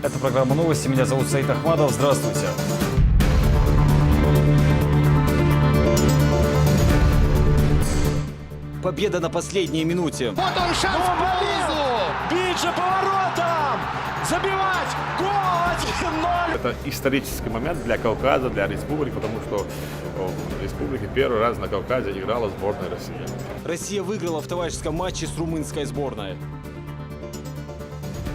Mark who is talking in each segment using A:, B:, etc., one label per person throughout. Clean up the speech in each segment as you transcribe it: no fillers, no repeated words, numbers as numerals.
A: Это программа «Новости». Меня зовут Саид Ахмадов. Здравствуйте. Победа на последней минуте.
B: Вот он шанс к победу!
C: Бить же поворотом! Забивать! Гол 1-0!
D: Это исторический момент для Кавказа, для республики, потому что в республике первый раз на Кавказе играла сборная России.
A: Россия выиграла в товарищеском матче с румынской сборной.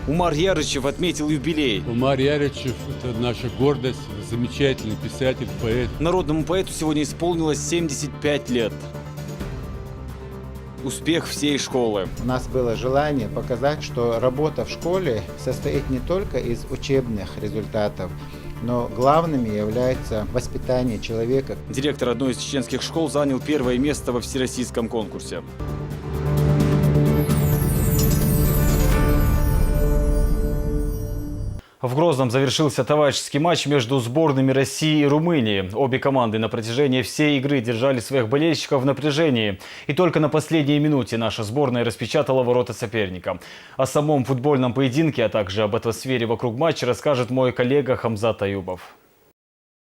A: Умар Ярычев отметил юбилей.
E: Умар Ярычев – это наша гордость, замечательный писатель, поэт.
A: Народному поэту сегодня исполнилось 75 лет. Успех всей школы.
F: У нас было желание показать, что работа в школе состоит не только из учебных результатов, но главными является воспитание человека.
A: Директор одной из чеченских школ занял первое место во всероссийском конкурсе. В Грозном завершился товарищеский матч между сборными России и Румынии. Обе команды на протяжении всей игры держали своих болельщиков в напряжении. И только на последней минуте наша сборная распечатала ворота соперника. О самом футбольном поединке, а также об атмосфере вокруг матча расскажет мой коллега Хамзат Аюбов.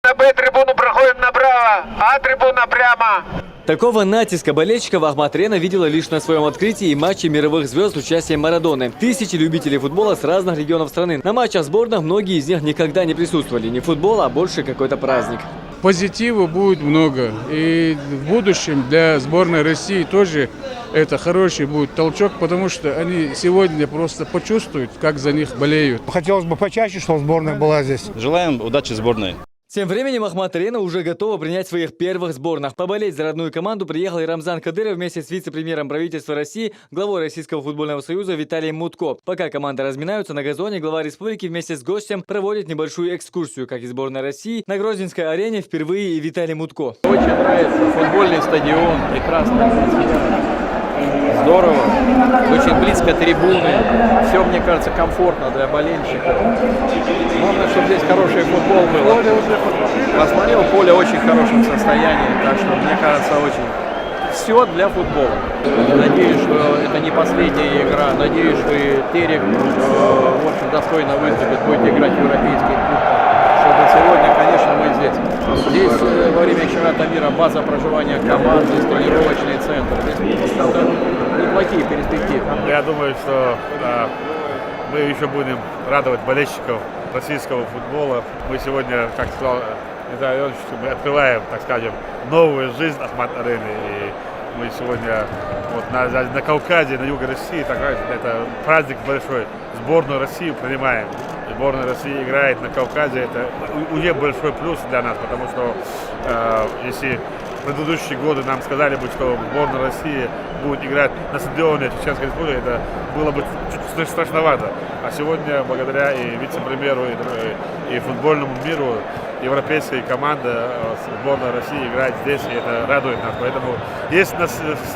B: Б-трибуну проходим направо, А-трибуна прямо.
G: Такого натиска болельщиков Ахмат Арена видела лишь на своем открытии и матче мировых звезд с участием Марадоны. Тысячи любителей футбола с разных регионов страны. На матчах сборных многие из них никогда не присутствовали. Не футбол, а больше какой-то праздник.
E: Позитива будет много. И в будущем для сборной России тоже это хороший будет толчок, потому что они сегодня просто почувствуют, как за них болеют.
H: Хотелось бы почаще, чтобы сборная была здесь.
I: Желаем удачи сборной.
G: Тем временем Ахмат Арена уже готова принять своих первых сборных. Поболеть за родную команду приехал и Рамзан Кадыров вместе с вице-премьером правительства России, главой Российского футбольного союза Виталием Мутко. Пока команды разминаются на газоне, глава республики вместе с гостем проводит небольшую экскурсию, как и сборная России. На Грозненской арене впервые и Виталий Мутко.
I: Очень нравится футбольный стадион, прекрасно. Здорово, очень близко трибуны, все, мне кажется, комфортно для болельщиков. Главное, чтобы здесь хороший футбол был. Посмотрел, поле в очень хорошем состоянии, так что, мне кажется, очень все для футбола. Надеюсь, что это не последняя игра, надеюсь, что и Терек, в общем, достойно выступит, будет играть в европейских кубках. Чтобы сегодня, конечно, мы здесь. Здесь во время чемпионата мира база проживания команд, здесь тренировочный центр. Здесь неплохие перспективы.
D: Я думаю, что мы еще будем радовать болельщиков российского футбола. Мы сегодня, как сказал Виталий Иванович, мы открываем, так скажем, новую жизнь Ахмат-арены. И мы сегодня вот на Кавказе, на юге России, это праздник большой. Сборную России принимаем. Сборная России играет на Кавказе, это уже большой плюс для нас, потому что если в предыдущие годы нам сказали бы, что сборная России будет играть на стадионе Чеченской Республики, это было бы чуть страшновато. А сегодня, благодаря и вице-премьеру, и футбольному миру, европейская команда сборной России играет здесь, и это радует нас. Поэтому есть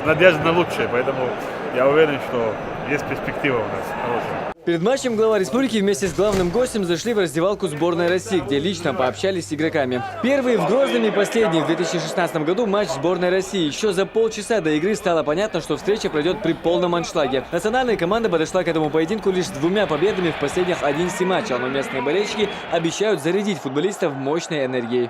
D: надежда на лучшее, поэтому я уверен, что есть перспектива у нас хорошая.
G: Перед матчем глава республики вместе с главным гостем зашли в раздевалку сборной России, где лично пообщались с игроками. Первый в Грозном и последний в 2016 году матч сборной России. Еще за полчаса до игры стало понятно, что встреча пройдет при полном аншлаге. Национальная команда подошла к этому поединку лишь с 2 победами в последних 11 матчах, но местные болельщики обещают зарядить футболистов мощной энергией.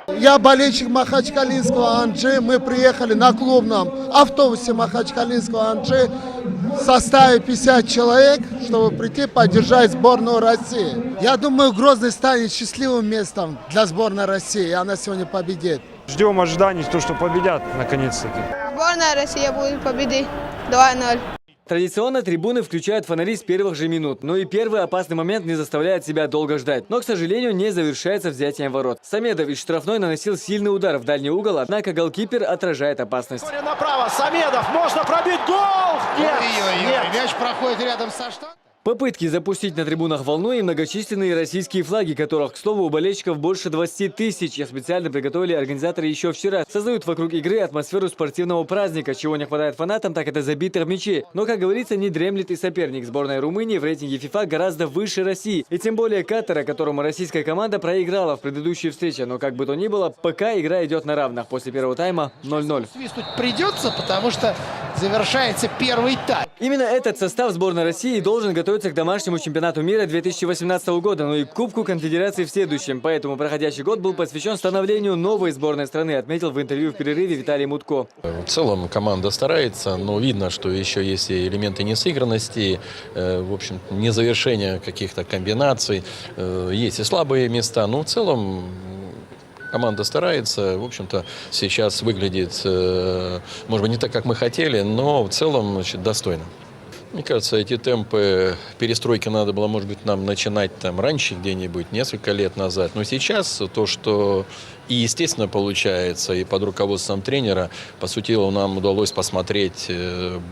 H: Я болельщик Махачкалинского Анжи. Мы приехали на клубном автобусе Махачкалинского Анжи в составе 50 человек, чтобы прийти поддержать сборную России. Я думаю, Грозный станет счастливым местом для сборной России, и она сегодня победит.
C: Ждем ожиданий, что победят наконец-таки.
J: Сборная России будет победить 2-0.
G: Традиционно трибуны включают фонари с первых же минут, но и первый опасный момент не заставляет себя долго ждать. Но, к сожалению, не завершается взятием ворот. Самедов из штрафной наносил сильный удар в дальний угол, однако голкипер отражает опасность.
C: Направо, Самедов, можно пробить гол! Нет, нет.
B: Мяч проходит рядом со штангой.
G: Попытки запустить на трибунах волну и многочисленные российские флаги, которых, к слову, у болельщиков больше 20 тысяч. Их специально приготовили организаторы еще вчера. Создают вокруг игры атмосферу спортивного праздника. Чего не хватает фанатам, так это забитых мячей. Но, как говорится, не дремлет и соперник. Сборная Румынии в рейтинге FIFA гораздо выше России. И тем более Катара, которому российская команда проиграла в предыдущей встрече. Но, как бы то ни было, пока игра идет на равных. После первого тайма 0-0.
B: Свистнуть придется, потому что Завершается первый тайм.
G: Именно этот состав сборной России должен готовиться к домашнему чемпионату мира 2018 года, но и к Кубку Конфедерации в следующем. Поэтому проходящий год был посвящен становлению новой сборной страны, отметил в интервью в перерыве Виталий Мутко.
K: В целом команда старается, но видно, что еще есть и элементы несыгранности, в общем, незавершения каких-то комбинаций, есть и слабые места, но в целом команда старается, в общем-то, сейчас выглядит, может быть, не так, как мы хотели, но в целом, значит, достойно. Мне кажется, эти темпы перестройки надо было, может быть, нам начинать там раньше где-нибудь, несколько лет назад. Но сейчас то, что и естественно получается, и под руководством тренера, по сути, нам удалось посмотреть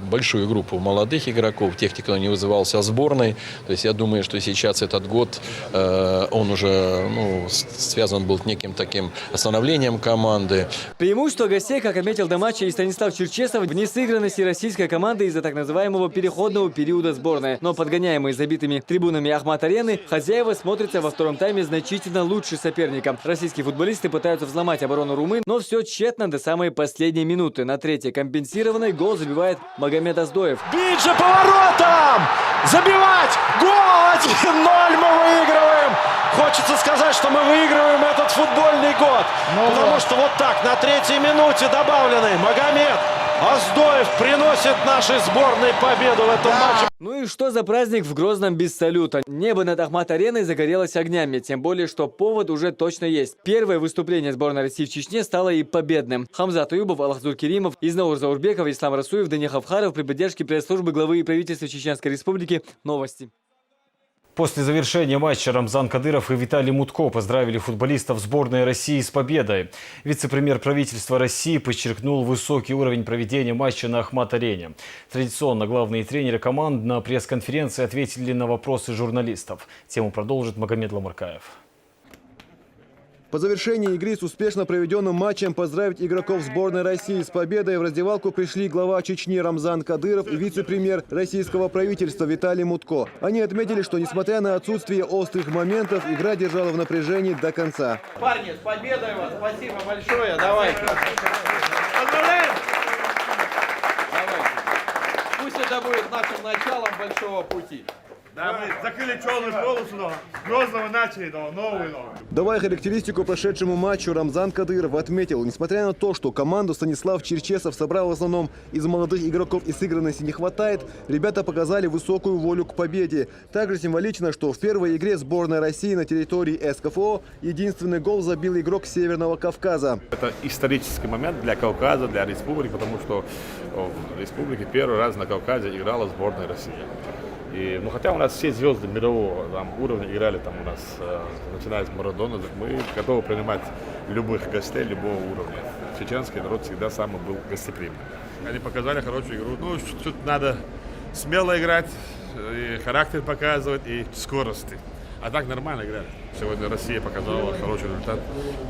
K: большую группу молодых игроков, тех, кто не вызывался в сборной. То есть я думаю, что сейчас этот год, он уже связан был с неким таким остановлением команды.
G: Преимущество гостей, как отметил до матча и Станислав Черчесов, в несыгранности российской команды из-за так называемого переходного периода сборной. Но подгоняемые забитыми трибунами Ахмат-арены, хозяева смотрятся во втором тайме значительно лучше соперника. Российские футболисты пытаются взломать оборону румын, но все тщетно до самой последней минуты. На третьей компенсированной гол забивает Магомед Аздоев.
C: Бить же поворотом! Забивать! Гол! 1-0 мы выигрываем! Хочется сказать, что мы выигрываем этот футбольный год. Потому что вот так, на третьей минуте добавленный Магомед Аздоев приносит нашей сборной победу в этом матче.
G: Ну и что за праздник в Грозном без салюта? Небо над Ахмат-ареной загорелось огнями, тем более, что повод уже точно есть. Первое выступление сборной России в Чечне стало и победным. Хамзат Аюбов, Алахзур Керимов, Изнаур Заурбеков, Ислам Расуев, Данил Хавхаров при поддержке пресс-службы главы правительства Чеченской Республики. Новости.
A: После завершения матча Рамзан Кадыров и Виталий Мутко поздравили футболистов сборной России с победой. Вице-премьер правительства России подчеркнул высокий уровень проведения матча на Ахмат-арене. Традиционно главные тренеры команд на пресс-конференции ответили на вопросы журналистов. Тему продолжит Магомед Ламаркаев.
L: По завершении игры с успешно проведенным матчем поздравить игроков сборной России с победой в раздевалку пришли глава Чечни Рамзан Кадыров и вице-премьер российского правительства Виталий Мутко. Они отметили, что несмотря на отсутствие острых моментов, игра держала в напряжении до конца.
I: Парни, с победой вас! Спасибо большое! Давайте! Поздравляем! Давайте! Пусть это будет нашим началом большого пути.
D: Да, мы закрыли черную полосу, но с Грозного начали, новую.
L: Давая характеристику прошедшему матчу, Рамзан Кадыров отметил, несмотря на то, что команду Станислав Черчесов собрал в основном из молодых игроков и сыгранности не хватает, ребята показали высокую волю к победе. Также символично, что в первой игре сборной России на территории СКФО единственный гол забил игрок Северного Кавказа.
D: Это исторический момент для Кавказа, для республики, потому что в республике первый раз на Кавказе играла сборная России. И, хотя у нас все звезды мирового уровня играли, там у нас, начиная с Марадона, мы готовы принимать любых гостей любого уровня. Чеченский народ всегда самый был гостеприимный. Они показали хорошую игру. Тут надо смело играть, и характер показывать, и скорости. А так нормально играли. Сегодня Россия показала хороший результат.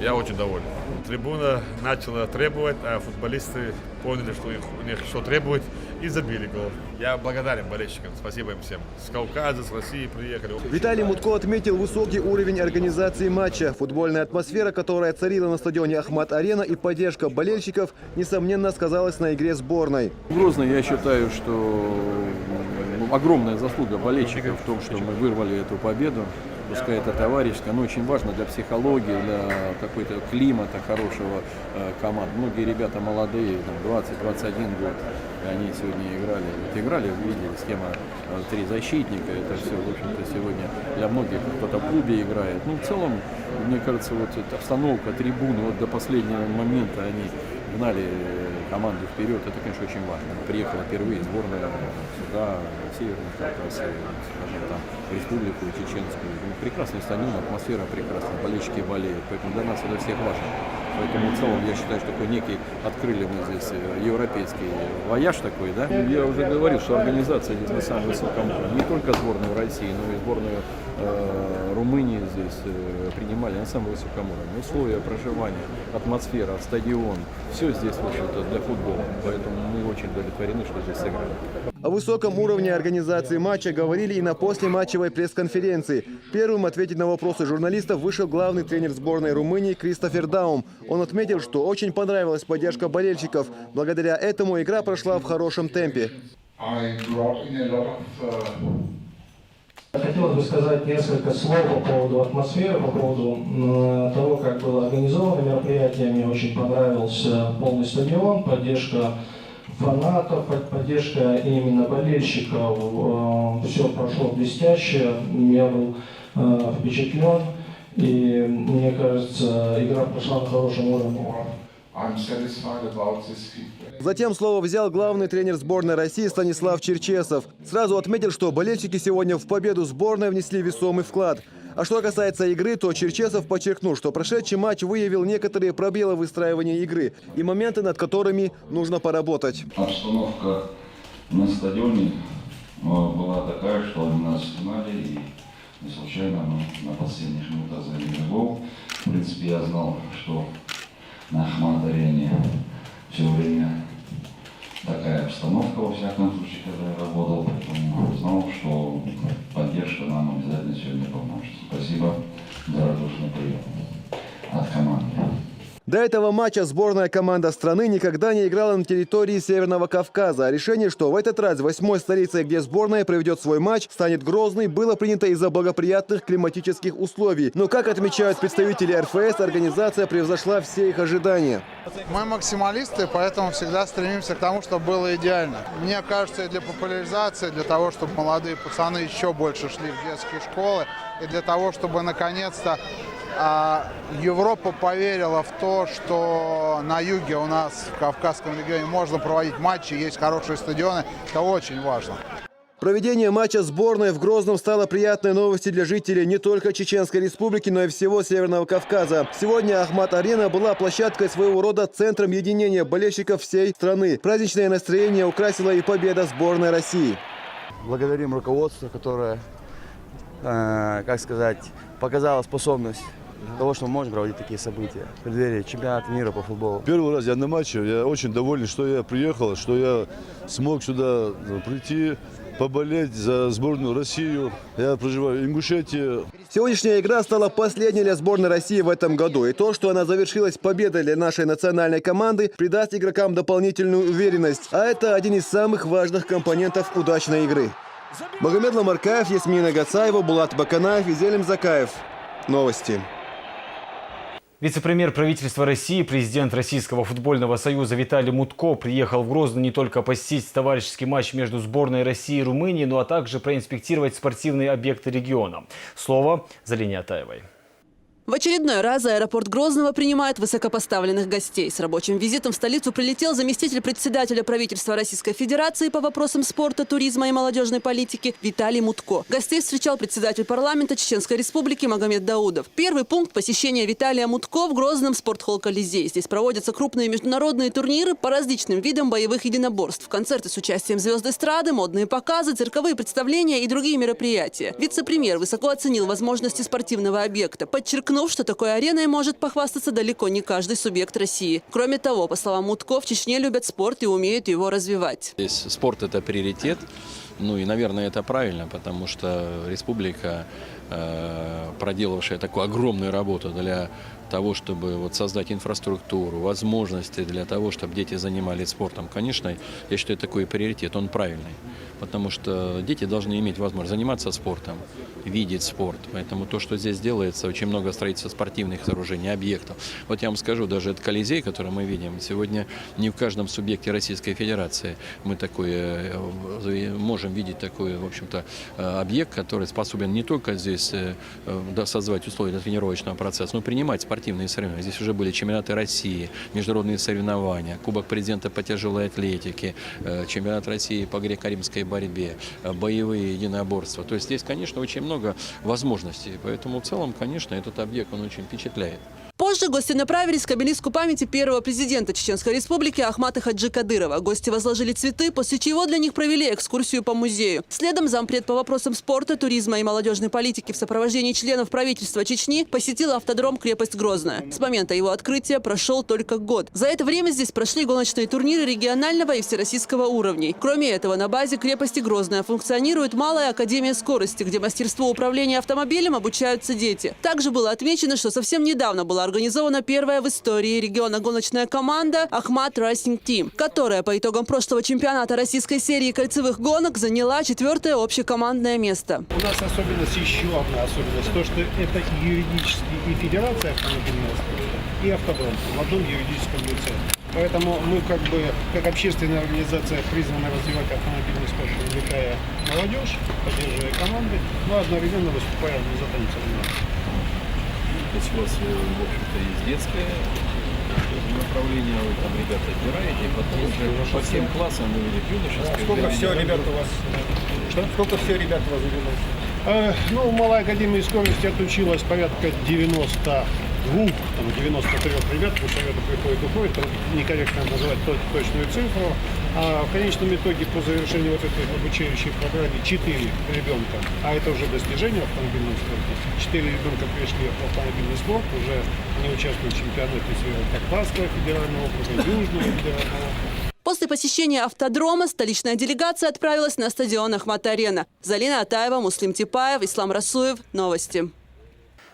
D: Я очень доволен. Трибуна начала требовать, а футболисты поняли, что у них что требует, и забили гол. Я благодарен болельщикам. Спасибо им всем. С Кавказа, с России приехали.
L: Виталий Мутко отметил высокий уровень организации матча. Футбольная атмосфера, которая царила на стадионе Ахмат-арена, и поддержка болельщиков, несомненно, сказалась на игре сборной.
I: Грозно, я считаю, что огромная заслуга болельщиков в том, что мы вырвали эту победу. Пускай это товарищеская, но очень важно для психологии, для какой-то климата хорошего команд. Многие ребята молодые, 20-21 год, они сегодня играли, видели, схема 3 защитника. Это все, в общем-то, сегодня для многих кто-то в клубе играет. В целом, мне кажется, вот эта обстановка, трибуны, до последнего момента они гнали команду вперед. Это, конечно, очень важно. Приехала впервые сборная сюда, Северный Кавказ, скажем, там, республику чеченскую. Прекрасный стадион, атмосфера прекрасная, болельщики болеют. Поэтому для нас это всех важно. Поэтому в целом я считаю, что такой некий открыли мы здесь европейский вояж такой, да? Я уже говорил, что организация здесь на самом высоком уровне. Не только сборную России, но и сборную Румынии здесь принимали на самом высоком уровне. Условия проживания, атмосфера, стадион, все здесь, в общем-то, для футбола. Поэтому мы очень удовлетворены, что здесь сыграли.
L: О высоком уровне организации матча говорили и на послематчевой пресс-конференции. Первым ответить на вопросы журналистов вышел главный тренер сборной Румынии Кристофер Даум. Он отметил, что очень понравилась поддержка болельщиков. Благодаря этому игра прошла в хорошем темпе.
M: Хотелось бы сказать несколько слов по поводу атмосферы, по поводу того, как было организовано мероприятие. Мне очень понравился полный стадион, поддержка фанатов, поддержка именно болельщиков. Все прошло блестяще, я был впечатлен, и мне кажется, игра прошла на хорошем уровне.
L: Затем слово взял главный тренер сборной России Станислав Черчесов. Сразу отметил, что болельщики сегодня в победу сборной внесли весомый вклад. А что касается игры, то Черчесов подчеркнул, что прошедший матч выявил некоторые пробелы в выстраивании игры и моменты, над которыми нужно поработать.
N: Обстановка на стадионе была такая, что они нас снимали, и не случайно мы на последних минутах забили гол. В принципе, я знал, что на Ахмат-арене все время такая обстановка, во всяком случае, когда я работал, поэтому знал, что поддержка нам обязательно сегодня поможет. Спасибо за радушный прием от команды.
L: До этого матча сборная команда страны никогда не играла на территории Северного Кавказа. А решение, что в этот раз 8-й столицей, где сборная проведет свой матч, станет Грозный, было принято из-за благоприятных климатических условий. Но, как отмечают представители РФС, организация превзошла все их ожидания.
O: Мы максималисты, поэтому всегда стремимся к тому, чтобы было идеально. Мне кажется, и для популяризации, для того, чтобы молодые пацаны еще больше шли в детские школы, и для того, чтобы наконец-то Европа поверила в то, что на юге у нас, в Кавказском регионе, можно проводить матчи, есть хорошие стадионы. Это очень важно.
L: Проведение матча сборной в Грозном стало приятной новостью для жителей не только Чеченской Республики, но и всего Северного Кавказа. Сегодня Ахмат-арена была площадкой своего рода центром единения болельщиков всей страны. Праздничное настроение украсила и победа сборной России.
P: Благодарим руководство, которое, показало способность того, что мы можем проводить такие события в преддверии чемпионата мира по футболу.
Q: Первый раз я на матче, я очень доволен, что я приехал, что я смог сюда прийти, поболеть за сборную Россию. Я проживаю в Ингушетии.
L: Сегодняшняя игра стала последней для сборной России в этом году. И то, что она завершилась победой для нашей национальной команды, придаст игрокам дополнительную уверенность. А это один из самых важных компонентов удачной игры. Магомед Ламаркаев, Ясмина Гацаева, Булат Баканаев и Зелим Закаев. Новости.
A: Вице-премьер правительства России, президент Российского футбольного союза Виталий Мутко приехал в Грозный не только посетить товарищеский матч между сборной России и Румынии, но также проинспектировать спортивные объекты региона. Слово Залине Атаевой.
R: В очередной раз аэропорт Грозного принимает высокопоставленных гостей. С рабочим визитом в столицу прилетел заместитель председателя правительства Российской Федерации по вопросам спорта, туризма и молодежной политики Виталий Мутко. Гостей встречал председатель парламента Чеченской Республики Магомед Даудов. Первый пункт посещения Виталия Мутко в Грозном спортхолл «Колизей». Здесь проводятся крупные международные турниры по различным видам боевых единоборств. Концерты с участием звезд эстрады, модные показы, цирковые представления и другие мероприятия. Вице-премьер высоко оценил возможности спортивного объекта, подчеркнув, что такой ареной может похвастаться далеко не каждый субъект России. Кроме того, по словам Мутко, в Чечне любят спорт и умеют его развивать.
K: Здесь спорт – это приоритет. Ну и, наверное, это правильно, потому что республика, проделавшая такую огромную работу для того, чтобы создать инфраструктуру, возможности для того, чтобы дети занимались спортом. Конечно, я считаю, такой приоритет, он правильный. Потому что дети должны иметь возможность заниматься спортом, видеть спорт. Поэтому то, что здесь делается, очень много строительства спортивных сооружений, объектов. Вот я вам скажу, даже этот Колизей, который мы видим, сегодня не в каждом субъекте Российской Федерации мы можем видеть такой, в общем-то, объект, который способен не только здесь создавать условия для тренировочного процесса, но и принимать спортивные соревнования. Здесь уже были чемпионаты России, международные соревнования, Кубок президента по тяжелой атлетике, чемпионат России по греко-римской борьбе, боевые единоборства. То есть здесь, конечно, очень много возможностей. Поэтому в целом, конечно, этот объект, он очень впечатляет.
R: Позже гости направились к обелиску памяти первого президента Чеченской Республики Ахмата Хаджи Кадырова. Гости возложили цветы, после чего для них провели экскурсию по музею. Следом зампред по вопросам спорта, туризма и молодежной политики в сопровождении членов правительства Чечни посетил автодром «Крепость Грозная». С момента его открытия прошел только год. За это время здесь прошли гоночные турниры регионального и всероссийского уровней. Кроме этого, на базе крепости Грозная функционирует малая академия скорости, где мастерству управления автомобилем обучаются дети. Также было отмечено, что совсем недавно была организована первая в истории региона гоночная команда «Ахмат Racing Team», которая по итогам прошлого чемпионата российской серии кольцевых гонок заняла 4-е общекомандное место.
S: У нас особенность, еще одна особенность, то, что это юридически и федерация автомобильного спорта, и автодром в одном юридическом лице. Поэтому мы как общественная организация призваны развивать автомобильный спорт, привлекая молодежь, поддерживая команды, но одновременно выступая организатором соревнований.
K: То есть у вас, в общем-то, есть детское направление, вы там ребята отбираете, и потом уже по всем классам вы видите юношеское.
S: Сколько всего ребят у вас? Что? Сколько всего ребят у вас занимается? Ну, Малая академия скорости отучилась порядка 92, там, 93 ребят, потому что ребята приходят, уходят, там некорректно называть точную цифру. А в конечном итоге по завершению вот этой обучающей программы 4 ребенка, а это уже достижение автомобильного спорта, 4 ребенка пришли в автомобильный спорт, уже не участвуют в чемпионате Северо-Кавказского федерального округа, Южного федерального округа.
R: После посещения автодрома столичная делегация отправилась на стадион «Ахмат-Арена». Залина Атаева, Муслим Типаев, Ислам Расуев. Новости.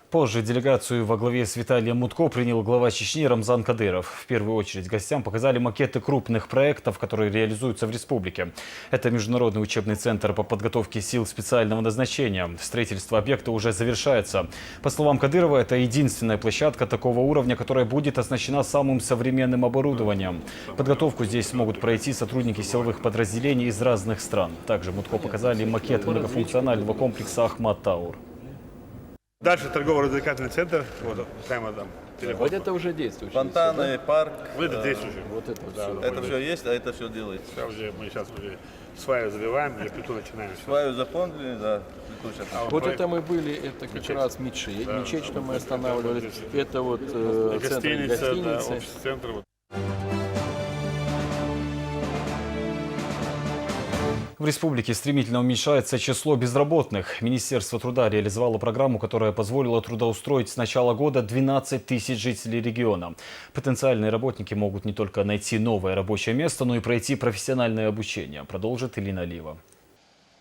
A: Позже делегацию во главе с Виталием Мутко принял глава Чечни Рамзан Кадыров. В первую очередь гостям показали макеты крупных проектов, которые реализуются в республике. Это Международный учебный центр по подготовке сил специального назначения. Строительство объекта уже завершается. По словам Кадырова, это единственная площадка такого уровня, которая будет оснащена самым современным оборудованием. Подготовку здесь смогут пройти сотрудники силовых подразделений из разных стран. Также Мутко показали макет многофункционального комплекса «Ахмат Таур».
D: Дальше торгово-развлекательный центр, вот прямо там.
K: Вот это уже действует.
L: Фонтаны, парк.
D: Это действующий.
K: Вот это
D: да,
K: все.
L: Это все есть, а это все делается.
D: Мы сейчас уже сваю забиваем, уже плиту начинаем.
L: Сваю заполнили, да.
K: Вот это мы были, это как мечеть. Раз мечеть. Да, мечеть, что мы останавливали. Это вот центр гостиницы.
D: Да, офис-центр.
A: В республике стремительно уменьшается число безработных. Министерство труда реализовало программу, которая позволила трудоустроить с начала года 12 тысяч жителей региона. Потенциальные работники могут не только найти новое рабочее место, но и пройти профессиональное обучение, продолжит Элина Алиева.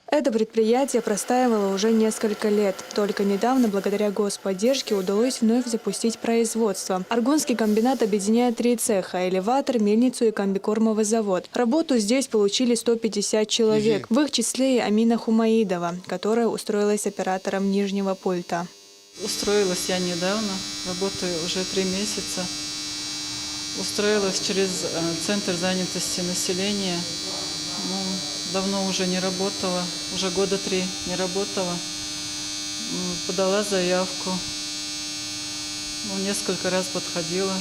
T: Это предприятие простаивало уже несколько лет. Только недавно, благодаря господдержке, удалось вновь запустить производство. Аргунский комбинат объединяет 3 цеха – элеватор, мельницу и комбикормовый завод. Работу здесь получили 150 человек. В их числе и Амина Хумаидова, которая устроилась оператором нижнего пульта.
U: Устроилась я недавно, работаю уже 3 месяца. Устроилась через Центр занятости населения. Давно уже не работала, уже года 3 не работала. Подала заявку, несколько раз подходила,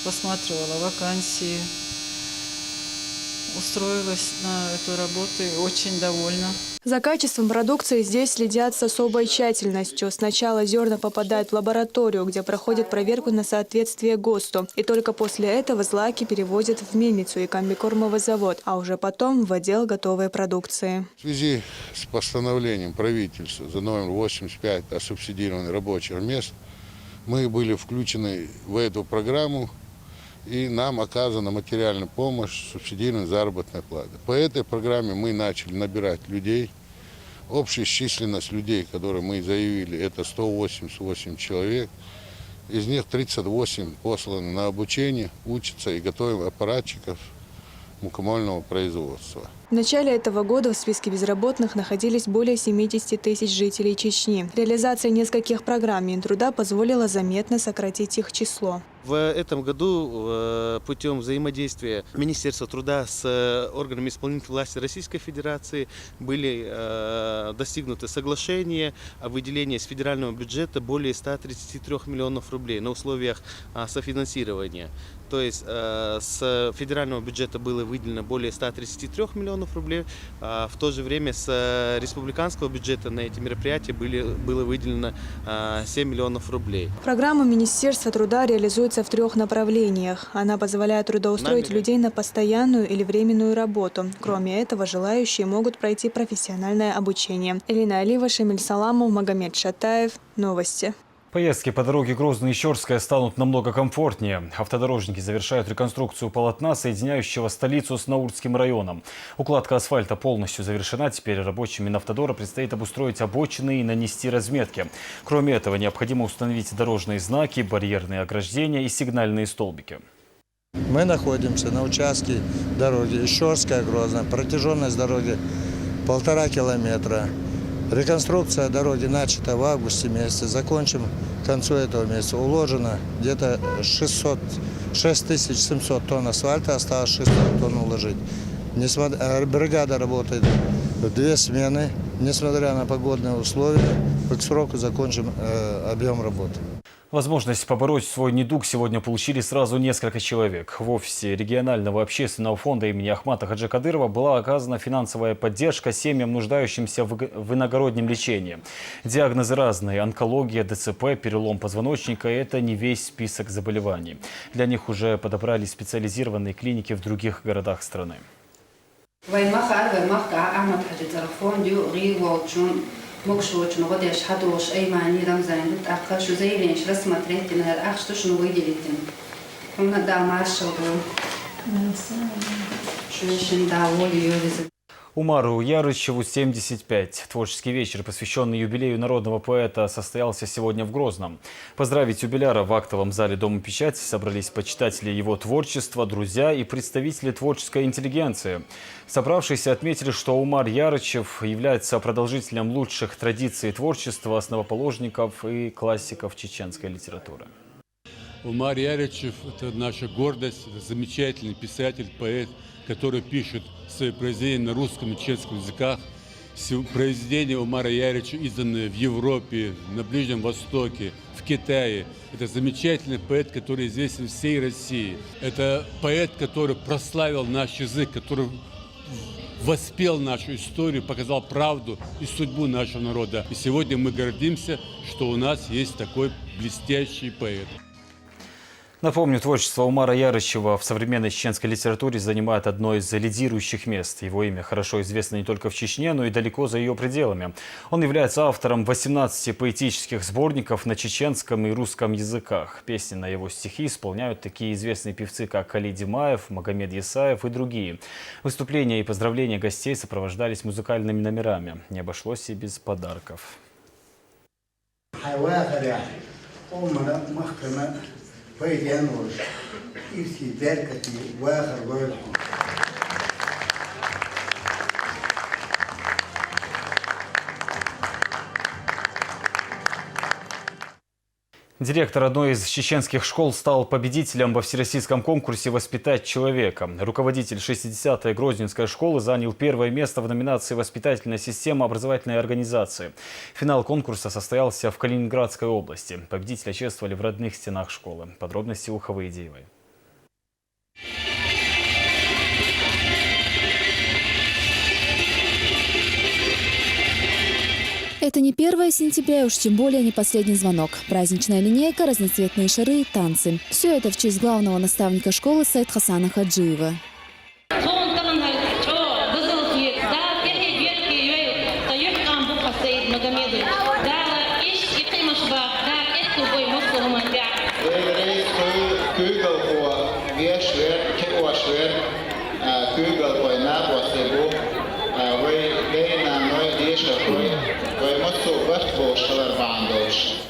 U: посматривала вакансии. Устроилась на эту работу и очень довольна.
T: За качеством продукции здесь следят с особой тщательностью. Сначала зерна попадают в лабораторию, где проходят проверку на соответствие ГОСТу. И только после этого злаки перевозят в мельницу и комбикормовый завод, а уже потом в отдел готовой продукции.
V: В связи с постановлением правительства за номер 85 о субсидировании рабочих мест мы были включены в эту программу, и нам оказана материальная помощь, субсидированная заработная плата. По этой программе мы начали набирать людей. Общая численность людей, которые мы заявили, это 188 человек. Из них 38 посланы на обучение, учатся и готовим аппаратчиков мукомольного производства.
T: В начале этого года в списке безработных находились более 70 тысяч жителей Чечни. Реализация нескольких программ Минтруда позволила заметно сократить их число.
W: В этом году путем взаимодействия Министерства труда с органами исполнительной власти Российской Федерации были достигнуты соглашения о выделении с федерального бюджета более 133 миллионов рублей на условиях софинансирования. То есть с федерального бюджета было выделено более 133 миллионов рублей, а в то же время с республиканского бюджета на эти мероприятия было выделено 7 миллионов рублей.
T: Программа Министерства труда реализуется в 3 направлениях. Она позволяет трудоустроить людей на постоянную или временную работу. Кроме этого, желающие могут пройти профессиональное обучение. Элина Алиева, Шамиль Саламов, Магомед Шатаев. Новости.
A: Поездки по дороге Грозный-Ищорская станут намного комфортнее. Автодорожники завершают реконструкцию полотна, соединяющего столицу с Наурским районом. Укладка асфальта полностью завершена. Теперь рабочим Минавтодора предстоит обустроить обочины и нанести разметки. Кроме этого, необходимо установить дорожные знаки, барьерные ограждения и сигнальные столбики.
E: Мы находимся на участке дороги Ищорская-Грозная. Протяженность дороги 1,5 километра. Реконструкция дороги начата в августе месяце. Закончим к концу этого месяца. Уложено где-то 6700 тонн асфальта, осталось 600 тонн уложить. Бригада работает в 2 смены. Несмотря на погодные условия, к сроку закончим объем работы.
A: Возможность побороть свой недуг сегодня получили сразу несколько человек. В офисе регионального общественного фонда имени Ахмата Хаджи Кадырова была оказана финансовая поддержка семьям, нуждающимся в иногороднем лечении. Диагнозы разные – онкология, ДЦП, перелом позвоночника – это не весь список заболеваний. Для них уже подобрали специализированные клиники в других городах страны. Умару Ярычеву 75. Творческий вечер, посвященный юбилею народного поэта, состоялся сегодня в Грозном. Поздравить юбиляра в актовом зале Дома печати собрались почитатели его творчества, друзья и представители творческой интеллигенции. Собравшиеся отметили, что Умар Ярычев является продолжителем лучших традиций творчества основоположников и классиков чеченской литературы.
F: Умар Ярычев – это наша гордость, это замечательный писатель, поэт, который пишет свои произведения на русском и чеченском языках. Произведения Умара Ярычева изданы в Европе, на Ближнем Востоке, в Китае. Это замечательный поэт, который известен всей России. Это поэт, который прославил наш язык, который воспел нашу историю, показал правду и судьбу нашего народа. И сегодня мы гордимся, что у нас есть такой блестящий поэт.
A: Напомню, творчество Умара Ярычева в современной чеченской литературе занимает одно из лидирующих мест. Его имя хорошо известно не только в Чечне, но и далеко за ее пределами. Он является автором 18 поэтических сборников на чеченском и русском языках. Песни на его стихи исполняют такие известные певцы, как Али Димаев, Магомед Исаев и другие. Выступления и поздравления гостей сопровождались музыкальными номерами. Не обошлось и без подарков. Директор одной из чеченских школ стал победителем во всероссийском конкурсе «Воспитать человека». Руководитель 60-й Грозненской школы занял 1-е место в номинации «Воспитательная система образовательной организации». Финал конкурса состоялся в Калининградской области. Победителя чествовали в родных стенах школы. Подробности у Хаваидиевой.
H: Это не 1 сентября, и уж тем более не последний звонок. Праздничная линейка, разноцветные шары и танцы. Все это в честь главного наставника школы Саид Хасана Хаджиева.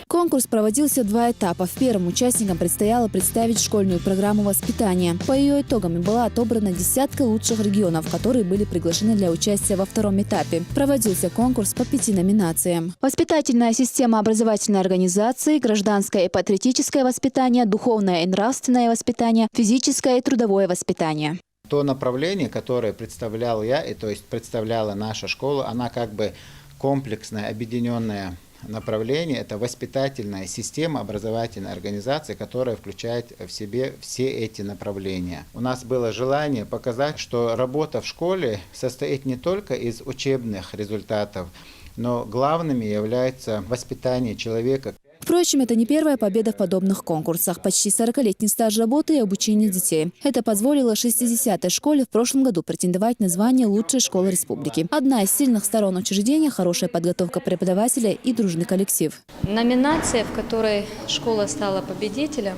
H: Конкурс проводился в 2 этапа. В первом участникам предстояло представить школьную программу воспитания. По ее итогам была отобрана десятка лучших регионов, которые были приглашены для участия во 2-м этапе. Проводился конкурс по 5 номинациям. Воспитательная система образовательной организации, гражданское и патриотическое воспитание, духовное и нравственное воспитание, физическое и трудовое воспитание.
X: То направление, которое представлял я, и то есть представляла наша школа, она как бы комплексное, объединенное направление. Это воспитательная система образовательной организации, которая включает в себе все эти направления. У нас было желание показать, что работа в школе состоит не только из учебных результатов, но главными является воспитание человека.
H: Впрочем, это не первая победа в подобных конкурсах. Почти 40-летний стаж работы и обучения детей. Это позволило 60-й школе в прошлом году претендовать на звание лучшей школы республики. Одна из сильных сторон учреждения – хорошая подготовка преподавателя и дружный коллектив.
B: Номинация, в которой школа стала победителем,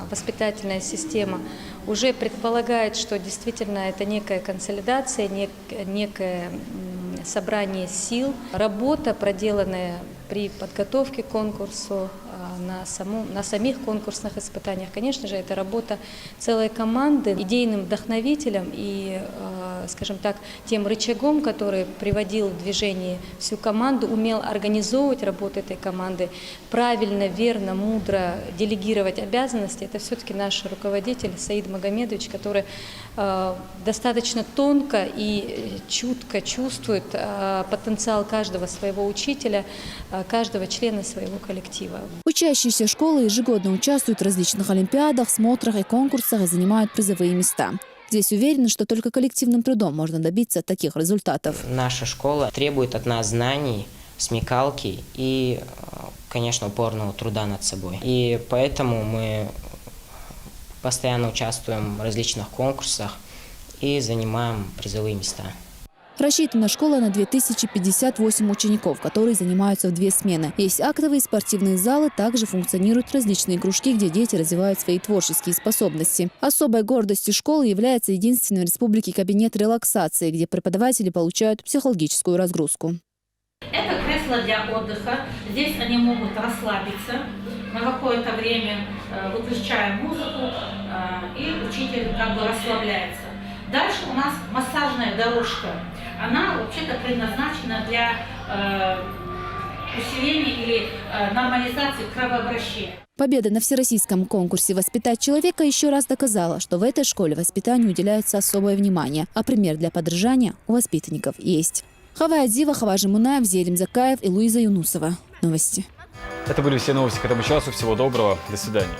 B: воспитательная система, уже предполагает, что действительно это некая консолидация, некое собрание сил. Работа, проделанная при подготовке к конкурсу, на самих конкурсных испытаниях, конечно же, это работа целой команды. Идейным вдохновителем и, скажем так, тем рычагом, который приводил в движение всю команду, умел организовывать работу этой команды, правильно, верно, мудро делегировать обязанности, это все-таки наш руководитель Саид Магомедович, который достаточно тонко и чутко чувствует потенциал каждого своего учителя, каждого члена своего коллектива.
H: Учащиеся школы ежегодно участвуют в различных олимпиадах, смотрах и конкурсах и занимают призовые места. Здесь уверены, что только коллективным трудом можно добиться таких результатов.
C: Наша школа требует от нас знаний, смекалки и, конечно, упорного труда над собой. И поэтому мы постоянно участвуем в различных конкурсах и занимаем призовые места.
H: Рассчитана школа на 2058 учеников, которые занимаются в 2 смены. Есть актовые спортивные залы, также функционируют различные кружки, где дети развивают свои творческие способности. Особой гордостью школы является единственный в республике кабинет релаксации, где преподаватели получают психологическую разгрузку.
G: Это кресло для отдыха. Здесь они могут расслабиться. Мы какое-то время выключаем музыку, и учитель как бы расслабляется. Дальше у нас массажная дорожка. Она вообще-то предназначена для усиления или нормализации кровообращения.
H: Победа на всероссийском конкурсе «Воспитать человека» еще раз доказала, что в этой школе воспитанию уделяется особое внимание, а пример для подражания у воспитанников есть. Хава Адзива, Хаважи Мунаев, Зелим Закаев и Луиза Юнусова. Новости.
A: Это были все новости к этому часу. Всего доброго. До свидания.